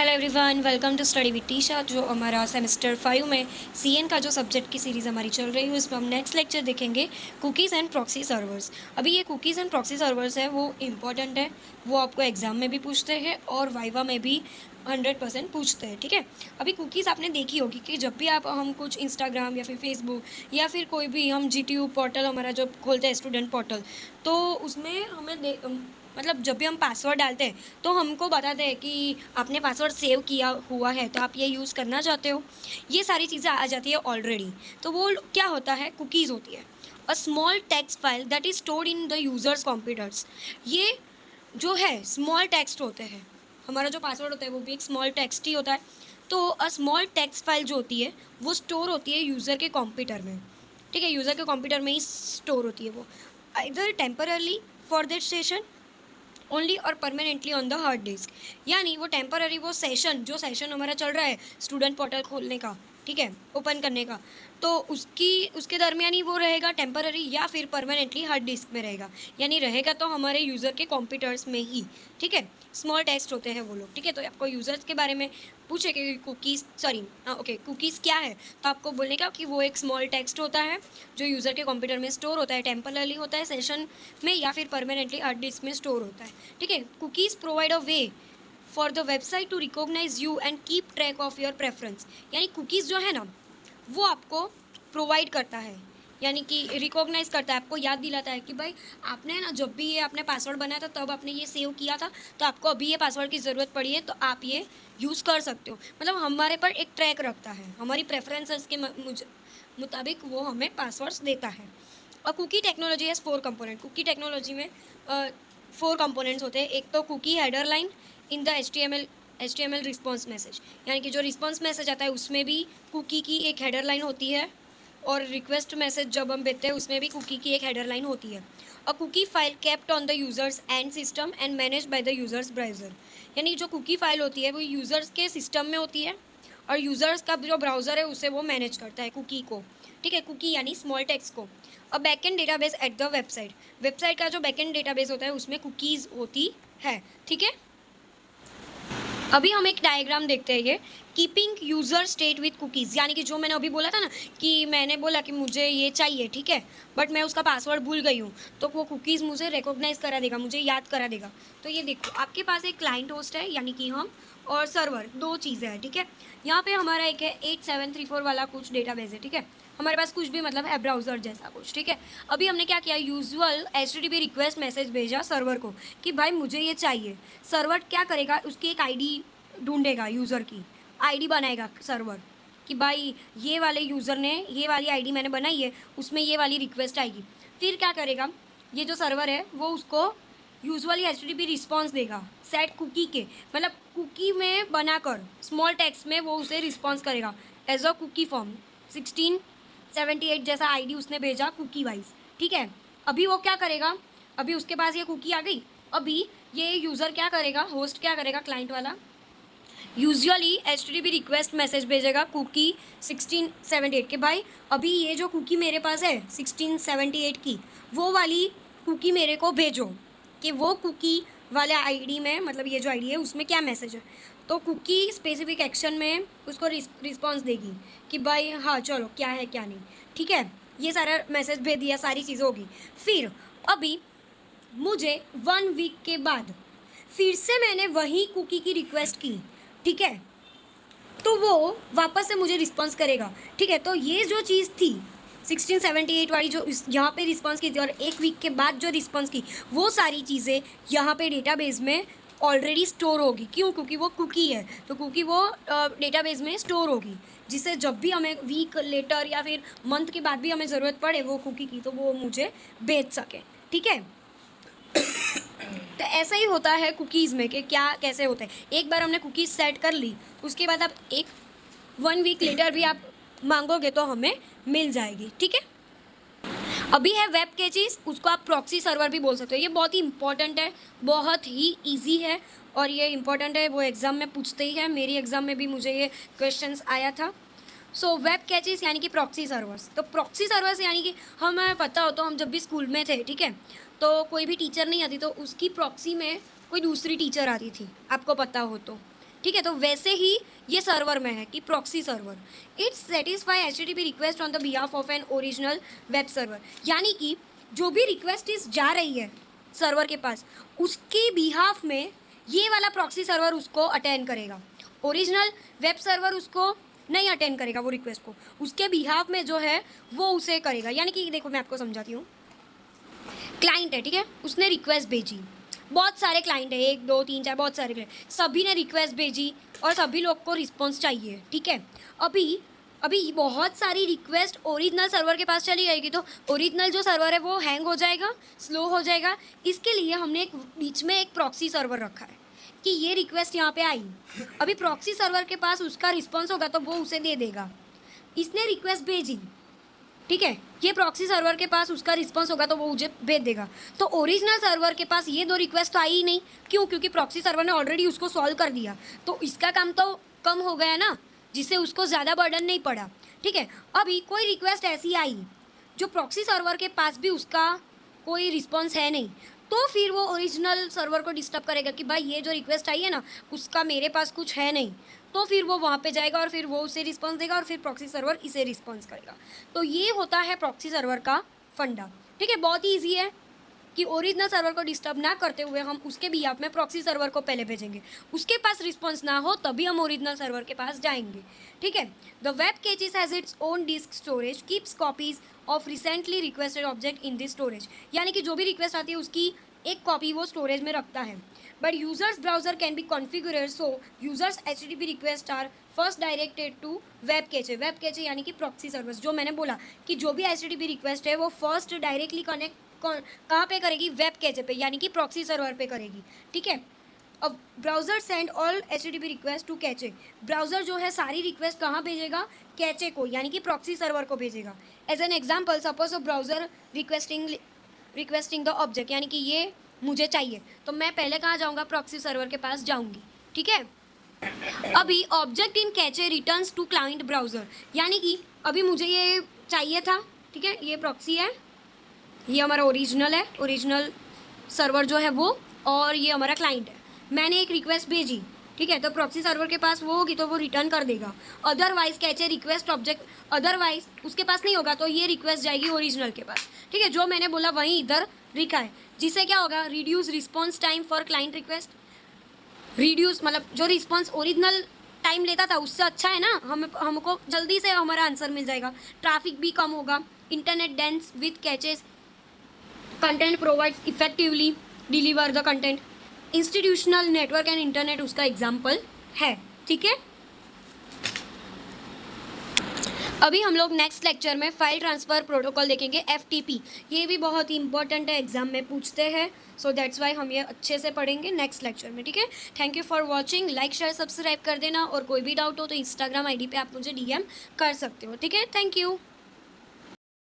Hello everyone, welcome to study with Tisha. जो हमारा semester 5 में सीएन का जो सब्जेक्ट की सीरीज़ हमारी चल रही है उसमें हम नेक्स्ट लेक्चर देखेंगे कुकीज़ एंड प्रॉक्सी सर्वर्स। अभी ये कुकीज़ एंड प्रॉक्सी सर्वर्स है वो इम्पॉर्टेंट है, वो आपको एग्जाम में भी पूछते हैं और वाइवा में भी 100% पूछते हैं। ठीक है, अभी कुकीज़ आपने देखी होगी कि जब भी आप हम कुछ इंस्टाग्राम या फिर फेसबुक या फिर कोई भी हम जीटीयू पोर्टल हमारा जो खोलते हैं स्टूडेंट पोर्टल, तो उसमें हमें मतलब जब भी हम पासवर्ड डालते हैं तो हमको बताते हैं कि आपने पासवर्ड सेव किया हुआ है तो आप ये यूज़ करना चाहते हो। ये सारी चीज़ें आ जाती है ऑलरेडी। तो वो क्या होता है, कुकीज़ होती है a small text file that is stored in the users computers. ये जो है स्मॉल टेक्स्ट होते हैं, हमारा जो पासवर्ड होता है वो भी एक स्मॉल टेक्स्ट ही होता है। तो अ स्मॉल टेक्स्ट फाइल जो होती है वो स्टोर होती है यूज़र के कंप्यूटर में। ठीक है, यूज़र के कंप्यूटर में ही स्टोर होती है वो, इधर temporarily for that session only और permanently on the hard disk. यानी वो टेम्पररी वो सेशन जो सेशन हमारा चल रहा है स्टूडेंट पोर्टल खोलने का, ठीक है, ओपन करने का, तो उसके दरमियान ही वो रहेगा टेम्पररी या फिर परमानेंटली हार्ड डिस्क में रहेगा। यानी रहेगा तो हमारे यूज़र के कंप्यूटर्स में ही। ठीक है, स्मॉल टेक्स्ट होते हैं वो लोग। ठीक है, तो आपको यूज़र्स के बारे में पूछे कि कुकीज़ ओके कुकीज़ क्या है, तो आपको बोलने का कि वो एक स्मॉल टेक्स्ट होता है जो यूज़र के कंप्यूटर में स्टोर होता है, टेम्परली होता है सेशन में या फिर परमानेंटली हार्ड डिस्क में स्टोर होता है। ठीक है, cookies provide a way for the website to recognise you and keep track of your preference. यानी कुकीज़ जो है ना वो आपको प्रोवाइड करता है, यानी कि रिकॉग्नाइज करता है, आपको याद दिलाता है कि भाई आपने ना जब भी ये आपने पासवर्ड बनाया था तब आपने ये सेव किया था, तो आपको अभी ये पासवर्ड की ज़रूरत पड़ी है तो आप ये यूज़ कर सकते हो। मतलब हमारे पर एक ट्रैक रखता है, हमारी प्रेफरेंसेस के मुताबिक वो हमें पासवर्ड्स देता है। और cookie technology has 4 component. Cookie technology में 4 कंपोनेंट्स होते हैं। एक तो cookie header line in the HTML response message, यानी कि जो रिस्पॉन्स मैसेज आता है उसमें भी कुकी की एक हेडर लाइन होती है, और रिक्वेस्ट मैसेज जब हम भेजते हैं उसमें भी कुकी की एक हेडर लाइन होती है। A cookie file kept on the users end system and manage by the users browser. यानी जो कुकी फाइल होती है वो यूज़र्स के सिस्टम में होती है और यूज़र्स का जो ब्राउज़र है उसे वो मैनेज करता है कुकी को। ठीक है, कुकी यानी स्मॉल टेक्स्ट को। A backend database at the website. Website का जो बैकएंड डेटाबेस होता है उसमें कुकीज़ होती है। ठीक है, अभी हम एक डायग्राम देखते हैं, ये keeping user state with cookies. यानी कि जो मैंने अभी बोला था ना कि मैंने बोला कि मुझे ये चाहिए, ठीक है, बट मैं उसका पासवर्ड भूल गई हूँ, तो वो कुकीज़ मुझे रिकॉग्नाइज करा देगा, मुझे याद करा देगा। तो ये देखो आपके पास एक क्लाइंट होस्ट है यानी कि हम, और सर्वर, दो चीज़ें हैं। ठीक है, यहाँ पे हमारा एक है 8734 वाला कुछ डेटाबेस है। ठीक है, हमारे पास कुछ भी मतलब है ब्राउज़र जैसा कुछ। ठीक है, अभी हमने क्या किया, यूजुअल HTTP रिक्वेस्ट मैसेज भेजा सर्वर को कि भाई मुझे ये चाहिए। सर्वर क्या करेगा, उसकी एक आईडी ढूंढेगा, यूज़र की आईडी बनाएगा सर्वर कि भाई ये वाले यूज़र ने ये वाली आईडी मैंने बनाई है, उसमें ये वाली रिक्वेस्ट आएगी। फिर क्या करेगा, ये जो सर्वर है वो उसको यूजुअली HTTP रिस्पॉन्स देगा सेट कुकी के, मतलब कुकी में बनाकर स्मॉल टेक्स्ट में वो उसे रिस्पॉन्स करेगा एज अ कुकी फॉर्म 1678 जैसा आईडी उसने भेजा कुकी वाइज। ठीक है, अभी वो क्या करेगा, अभी उसके पास ये कुकी आ गई। अभी ये यूज़र क्या करेगा, होस्ट क्या करेगा, क्लाइंट वाला यूजुअली HTTP रिक्वेस्ट मैसेज भेजेगा कुकी 1678 के, भाई अभी ये जो कुकी मेरे पास है 1678 की, वो वाली कुकी मेरे को भेजो, कि वो कुकी वाले आईडी में, मतलब ये जो आईडी है उसमें क्या मैसेज है। तो कुकी स्पेसिफिक एक्शन में उसको रिस्पॉन्स देगी कि भाई हाँ चलो क्या है क्या नहीं। ठीक है, ये सारा मैसेज भेज दिया, सारी चीज़ें होगी। फिर अभी मुझे 1 वीक के बाद फिर से मैंने वही कुकी की रिक्वेस्ट की। ठीक है, तो वो वापस से मुझे रिस्पॉन्स करेगा। ठीक है, तो ये जो चीज़ थी 1678 वाली जो यहाँ पे रिस्पॉन्स की थी और 1 वीक के बाद जो रिस्पॉन्स की, वो सारी चीज़ें यहाँ पे डेटाबेस में ऑलरेडी स्टोर होगी। क्यों, क्योंकि वो कुकी है, तो कुकी वो डेटाबेस में स्टोर होगी, जिससे जब भी हमें वीक लेटर या फिर मंथ के बाद भी हमें ज़रूरत पड़े वो कुकी की, तो वो मुझे भेज सके। ठीक है, तो ऐसा ही होता है कुकीज़ में कि क्या कैसे होता है, एक बार हमने कुकीज़ सेट कर ली, उसके बाद आप 1 वीक लेटर भी आप मांगोगे तो हमें मिल जाएगी। ठीक है, अभी है वेब कैचेस, उसको आप प्रॉक्सी सर्वर भी बोल सकते हो। ये बहुत ही इंपॉर्टेंट है, बहुत ही ईजी है और ये इंपॉर्टेंट है, वो एग्ज़ाम में पूछते ही है, मेरी एग्ज़ाम में भी मुझे ये क्वेश्चंस आया था। सो वेब कैचेस यानी कि प्रॉक्सी सर्वर्स। तो प्रॉक्सी सर्वर्स यानी कि हमें पता हो तो हम जब भी स्कूल में थे, ठीक है, तो कोई भी टीचर नहीं आती तो उसकी प्रॉक्सी में कोई दूसरी टीचर आती थी, आपको पता हो तो, ठीक है, तो वैसे ही ये सर्वर में है कि proxy server it's satisfy HTTP request on the behalf of an original web server, यानी कि जो भी रिक्वेस्ट इस जा रही है सर्वर के पास, उसके बिहाफ में ये वाला प्रॉक्सी सर्वर उसको अटेंड करेगा। ओरिजिनल वेब सर्वर उसको नहीं अटेंड करेगा वो रिक्वेस्ट को, उसके बिहाफ में जो है वो उसे करेगा। यानी कि देखो मैं आपको समझाती हूँ, क्लाइंट है, ठीक है, उसने रिक्वेस्ट भेजी, बहुत सारे क्लाइंट है, 1 2 3 4 बहुत सारे क्लाइंट, सभी ने रिक्वेस्ट भेजी और सभी लोग को रिस्पॉन्स चाहिए, ठीक है। अभी बहुत सारी रिक्वेस्ट ओरिजिनल सर्वर के पास चली जाएगी तो ओरिजिनल जो सर्वर है वो हैंग हो जाएगा, स्लो हो जाएगा। इसके लिए हमने एक बीच में एक प्रॉक्सी सर्वर रखा है कि ये रिक्वेस्ट यहाँ पे आई, अभी प्रॉक्सी सर्वर के पास उसका रिस्पॉन्स होगा तो वो उसे दे देगा। इसने रिक्वेस्ट भेजी, ठीक है, ये प्रॉक्सी सर्वर के पास उसका रिस्पॉन्स होगा तो वो मुझे भेज देगा। तो ओरिजिनल सर्वर के पास ये 2 रिक्वेस्ट तो आई ही नहीं, क्यों? क्योंकि प्रॉक्सी सर्वर ने ऑलरेडी उसको सॉल्व कर दिया, तो इसका काम तो कम हो गया ना, जिससे उसको ज़्यादा बर्डन नहीं पड़ा, ठीक है। अभी कोई रिक्वेस्ट ऐसी आई जो प्रॉक्सी सर्वर के पास भी उसका कोई रिस्पॉन्स है नहीं, तो फिर वो ओरिजिनल सर्वर को डिस्टर्ब करेगा कि भाई ये जो रिक्वेस्ट आई है ना उसका मेरे पास कुछ है नहीं, तो फिर वो वहाँ पे जाएगा और फिर वो उसे रिस्पॉन्स देगा और फिर प्रॉक्सी सर्वर इसे रिस्पॉन्स करेगा। तो ये होता है प्रॉक्सी सर्वर का फंडा, ठीक है। बहुत ही ईजी है कि ओरिजिनल सर्वर को डिस्टर्ब ना करते हुए हम उसके बिहाफ में प्रॉक्सी सर्वर को पहले भेजेंगे, उसके पास रिस्पॉन्स ना हो तभी हम ओरिजिनल सर्वर के पास जाएंगे, ठीक है। The web caches has its own disk storage, keeps copies of recently requested object in this storage, यानी कि जो भी रिक्वेस्ट आती है उसकी एक कॉपी वो स्टोरेज में रखता है। But users browser can be configured so users HTTP request are first directed to web cache. Web cache यानी कि प्रॉक्सी सर्विस, जो मैंने बोला कि जो भी HTTP रिक्वेस्ट है वो फर्स्ट डायरेक्टली कनेक्ट कहाँ पे करेगी? वेब कैचे पे, यानी कि प्रॉक्सी सर्वर पे करेगी, ठीक है। अब browser send all HTTP request to cache, browser जो है सारी रिक्वेस्ट कहाँ भेजेगा? कैचे को, यानी कि प्रॉक्सी सर्वर को भेजेगा। As an example, suppose a browser requesting the object, यानी कि ये मुझे चाहिए, तो मैं पहले कहाँ जाऊँगा? प्रॉक्सी सर्वर के पास जाऊँगी, ठीक है। अभी object in cache returns to client browser, यानी कि अभी मुझे ये चाहिए था, ठीक है, ये प्रॉक्सी है, ये हमारा ओरिजिनल है, ओरिजिनल सर्वर जो है वो, और ये हमारा क्लाइंट है। मैंने एक रिक्वेस्ट भेजी, ठीक है, तो प्रॉक्सी सर्वर के पास वो होगी तो वो रिटर्न कर देगा। Otherwise cache request object, otherwise उसके पास नहीं होगा तो ये रिक्वेस्ट जाएगी ओरिजिनल के पास, ठीक है। जो मैंने बोला वहीं इधर लिखा है, जिससे क्या होगा? Reduce response time for client request, reduce मतलब जो रिस्पॉन्स ओरिजिनल टाइम लेता था उससे अच्छा है ना, हमको जल्दी से हमारा आंसर मिल जाएगा, ट्रैफिक भी कम होगा। Internet dense with catches, content provides effectively deliver the content. Institutional network and internet उसका एग्जाम्पल है, ठीक है। अभी हम लोग नेक्स्ट लेक्चर में फाइल ट्रांसफ़र प्रोटोकॉल देखेंगे, FTP। ये भी बहुत ही इंपॉर्टेंट है, एग्जाम में पूछते हैं, सो दैट्स वाई हम ये अच्छे से पढ़ेंगे नेक्स्ट लेक्चर में, ठीक है। Thank you for watching, like share subscribe कर देना, और कोई भी डाउट हो तो इंस्टाग्राम ID पे आप मुझे DM कर सकते हो, ठीक है। Thank you.